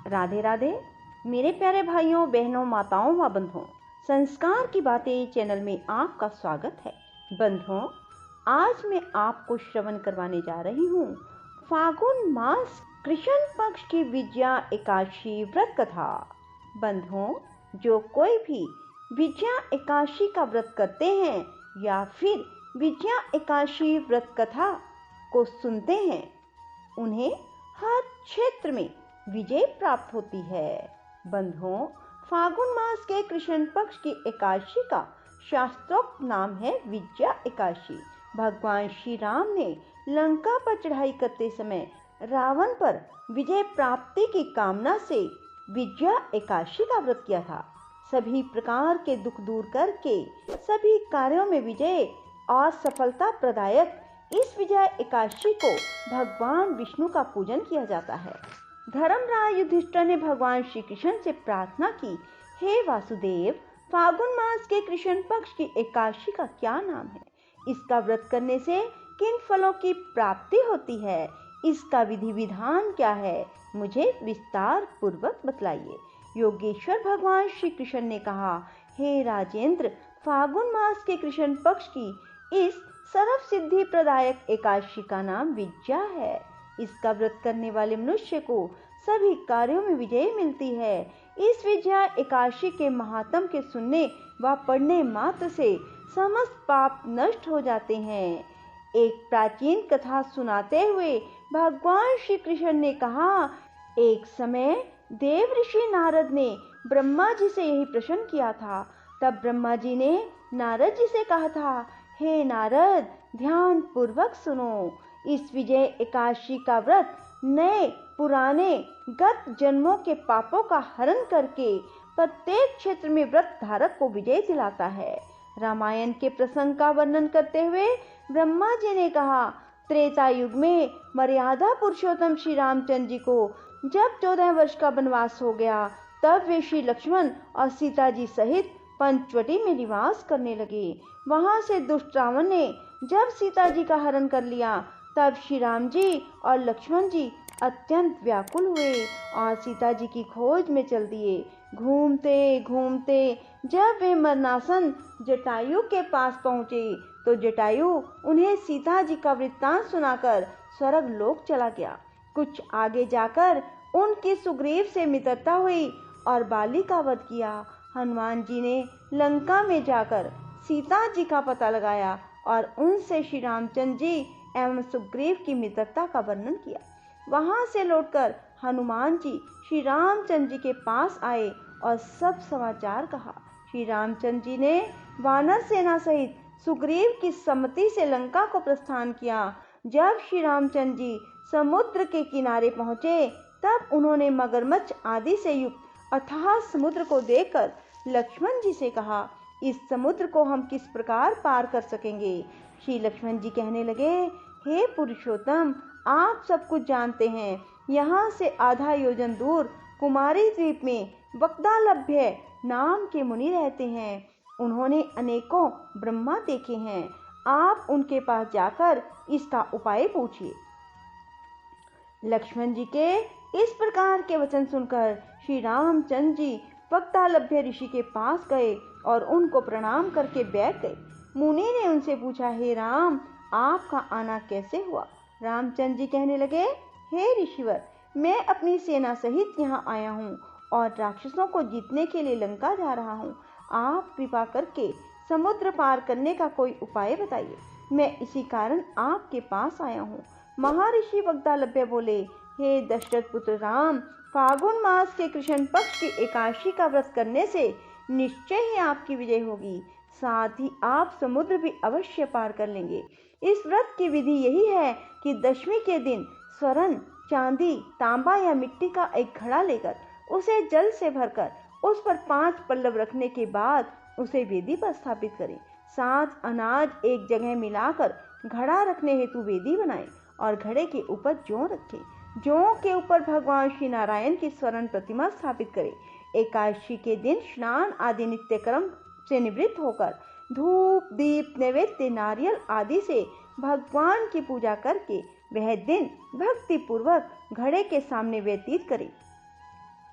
राधे राधे मेरे प्यारे भाइयों बहनों माताओं व बंधुओं, संस्कार की बातें चैनल में आपका स्वागत है। बंधुओं, आज मैं आपको श्रवण करवाने जा रही हूँ फागुन मास कृष्ण पक्ष की विजया एकादशी व्रत कथा। बंधुओं, जो कोई भी विजया एकादशी का व्रत करते हैं या फिर विजया एकादशी व्रत कथा को सुनते हैं, उन्हें हर क्षेत्र में विजय प्राप्त होती है। बंधुओं, फागुन मास के कृष्ण पक्ष की एकादशी का शास्त्रोक्त नाम है विजया एकादशी। भगवान श्री राम ने लंका पर चढ़ाई करते समय रावण पर विजय प्राप्ति की कामना से विजया एकादशी का व्रत किया था। सभी प्रकार के दुख दूर करके सभी कार्यों में विजय और सफलता प्रदायक इस विजया एकादशी को भगवान विष्णु का पूजन किया जाता है। धर्मराज युधिष्ठिर ने भगवान श्री कृष्ण से प्रार्थना की, हे वासुदेव, फागुन मास के कृष्ण पक्ष की एकादशी का क्या नाम है? इसका व्रत करने से किन फलों की प्राप्ति होती है? इसका विधि विधान क्या है? मुझे विस्तार पूर्वक बतलाइए। योगेश्वर भगवान श्री कृष्ण ने कहा, हे राजेंद्र, फागुन मास के कृष्ण पक्ष की इस सर्व सिद्धि प्रदायक एकादशी का नाम विजया है। इसका व्रत करने वाले मनुष्य को सभी कार्यों में विजय मिलती है। इस विजया एकादशी के महात्म के सुनने व पढ़ने मात्र से समस्त पाप नष्ट हो जाते हैं। एक प्राचीन कथा सुनाते हुए भगवान श्री कृष्ण ने कहा, एक समय देव ऋषि नारद ने ब्रह्मा जी से यही प्रश्न किया था। तब ब्रह्मा जी ने नारद जी से कहा था, हे नारद, ध्यान पूर्वक सुनो। इस विजय एकादशी का व्रत नए पुराने गत जन्मों के पापों का हरण करके प्रत्येक क्षेत्र में व्रत धारक को विजय दिलाता है। रामायण के प्रसंग का वर्णन करते हुए ब्रह्मा जी ने कहा, त्रेता युग में मर्यादा पुरुषोत्तम श्री रामचंद्र जी को जब 14 वर्ष का वनवास हो गया, तब वे श्री लक्ष्मण और सीता जी सहित पंचवटी में निवास करने लगे। वहां से दुष्ट रावण ने जब सीता जी का हरण कर लिया, तब श्री राम जी और लक्ष्मण जी अत्यंत व्याकुल हुए और सीता जी की खोज में चल दिए। घूमते घूमते जब वे मरणासन जटायु के पास पहुँचे, तो जटायु उन्हें सीता जी का वृत्तांत सुनाकर स्वर्ग लोक चला गया। कुछ आगे जाकर उनकी सुग्रीव से मित्रता हुई और बाली का वध किया। हनुमान जी ने लंका में जाकर सीता जी का पता लगाया और उनसे श्री रामचंद्र जी एवं सुग्रीव की मित्रता का वर्णन किया। वहां से लौटकर हनुमान जी श्री रामचंद्र जी के पास आए और सब समाचार कहा। श्री रामचंद्र जी ने वानर सेना सहित सुग्रीव की सम्मति से लंका को प्रस्थान किया। जब श्री रामचंद्र जी समुद्र के किनारे पहुंचे, तब उन्होंने मगरमच्छ आदि से युक्त अथाह समुद्र को देखकर लक्ष्मण जी से कहा, इस समुद्र को हम किस प्रकार पार कर सकेंगे? श्री लक्ष्मण जी कहने लगे, हे पुरुषोत्तम, आप सब कुछ जानते हैं। यहाँ से आधा योजन दूर कुमारी द्वीप में वक्दालभ्य नाम के मुनि रहते हैं। उन्होंने अनेकों ब्रह्मा देखे हैं। आप उनके पास जाकर इसका उपाय पूछिए। लक्ष्मण जी के इस प्रकार के वचन सुनकर श्री रामचंद्र जी वक्दालभ्य ऋषि के पास गए और उनको प्रणाम करके बैठ गए। मुनि ने उनसे पूछा, हे राम, आपका आना कैसे हुआ? रामचंद्र जी कहने लगे, हे ऋषिवर, मैं अपनी सेना सहित यहाँ आया हूँ और राक्षसों को जीतने के लिए लंका जा रहा हूँ। आप कृपा करके समुद्र पार करने का कोई उपाय बताइए। मैं इसी कारण आपके पास आया हूँ। महर्षि वक्दालभ्य बोले, हे दशरथ पुत्र राम, फागुन मास के कृष्ण पक्ष की एकादशी का व्रत करने से निश्चय ही आपकी विजय होगी। साथ ही आप समुद्र भी अवश्य पार कर लेंगे। इस व्रत की विधि यही है कि दशमी के दिन स्वर्ण, चांदी, तांबा या मिट्टी का एक घड़ा लेकर उसे जल से भरकर उस पर 5 पल्लव रखने के बाद उसे वेदी पर स्थापित करें। 7 अनाज एक जगह मिलाकर घड़ा रखने हेतु वेदी बनाएं और घड़े के ऊपर जौ रखें। जौ के ऊपर भगवान श्री नारायण की स्वर्ण प्रतिमा स्थापित करें। एकादशी के दिन स्नान आदि नित्य कर्म से निवृत्त होकर धूप, दीप, नैवेद्य, नारियल आदि से भगवान की पूजा करके वह दिन भक्ति पूर्वक घड़े के सामने व्यतीत करें।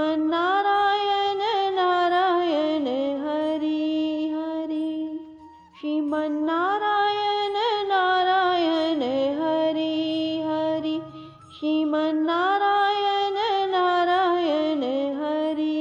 श्रीमन्नारायण नारायण हरि हरि, श्रीमन्नारायण नारायण हरि हरि, श्रीमन्नारायण नारायण हरि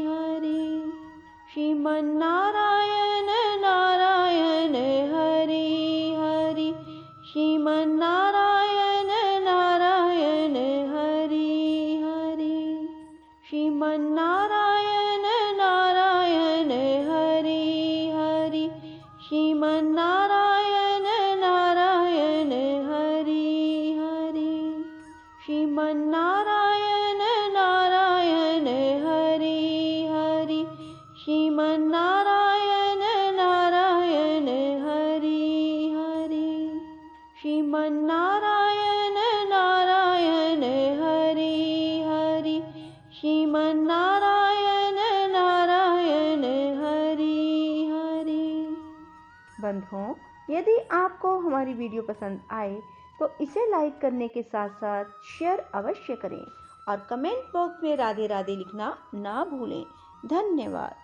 हरि, श्रीमन्नारायण नारायण हरि हरि, श्रीमन्नारायण नारायण हरि हरि, श्रीमन्नारायण नारायण हरि हरि, श्रीमन्नारायण नारायण हरि हरि, श्रीमन्नारायण नारायण हरि हरि, श्रीमन्नारायण नारायण हरि हरि, श्रीमन्नारायण नारायण हरि हरि, श्रीमन्नारायण नारायण हरि हरि। बंधुओं, यदि आपको हमारी वीडियो पसंद आए तो इसे लाइक करने के साथ साथ शेयर अवश्य करें और कमेंट बॉक्स में राधे राधे लिखना ना भूलें। धन्यवाद।